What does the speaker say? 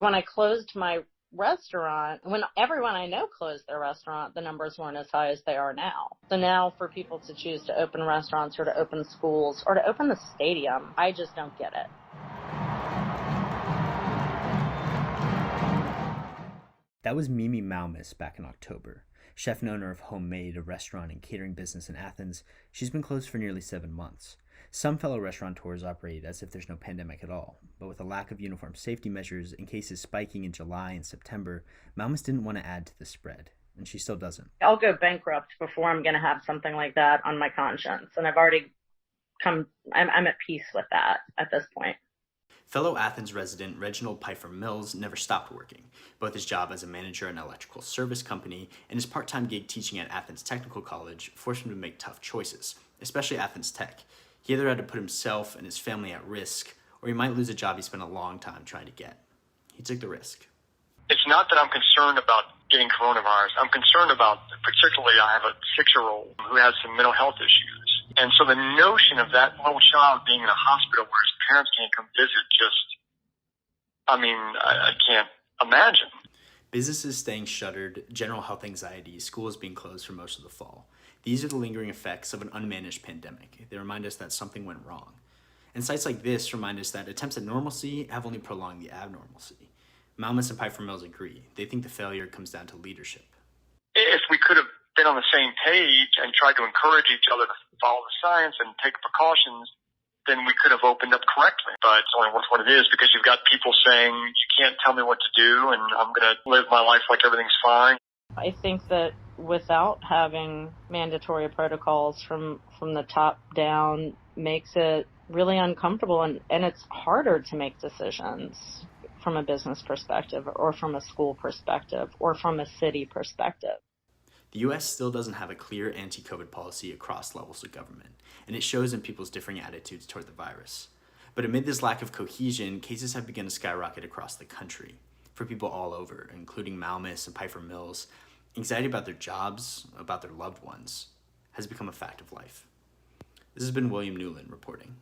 When I closed my restaurant, when everyone I know closed their restaurant, the numbers weren't as high as they are now. So now for people to choose to open restaurants or to open schools or to open the stadium, I just don't get it. That was Mimi Malmus back in October. Chef and owner of Homemade, a restaurant and catering business in Athens, she's been closed for nearly 7 months. Some fellow restaurateurs operate as if there's no pandemic at all, but with a lack of uniform safety measures and cases spiking in July and September, Malmus didn't want to add to the spread, and she still doesn't. I'll go bankrupt before I'm going to have something like that on my conscience, and I'm at peace with that at this point. Fellow Athens resident Reginald Pfeiffer Mills never stopped working. Both his job as a manager at an electrical service company and his part-time gig teaching at Athens Technical College forced him to make tough choices, especially Athens Tech. He either had to put himself and his family at risk, or he might lose a job he spent a long time trying to get. He took the risk. It's not that I'm concerned about getting coronavirus. I'm concerned about, particularly I have a 6-year-old who has some mental health issues. And so the notion of that little child being in a hospital where his parents can't come visit I can't imagine. Businesses staying shuttered, general health anxiety, schools being closed for most of the fall. These are the lingering effects of an unmanaged pandemic. They remind us that something went wrong. And sites like this remind us that attempts at normalcy have only prolonged the abnormalcy. Malmus and Pfeiffer Mills agree. They think the failure comes down to leadership. If we could have been on the same page and tried to encourage each other to follow the science and take precautions, then we could have opened up correctly. But it's only worth what it is because you've got people saying, you can't tell me what to do and I'm going to live my life like everything's fine. I think that without having mandatory protocols from the top down makes it really uncomfortable and it's harder to make decisions from a business perspective or from a school perspective or from a city perspective. The U.S. still doesn't have a clear anti-COVID policy across levels of government, and it shows in people's differing attitudes toward the virus. But amid this lack of cohesion, cases have begun to skyrocket across the country. For people all over, including Malmus and Pfeiffer Mills, anxiety about their jobs, about their loved ones, has become a fact of life. This has been William Newlin reporting.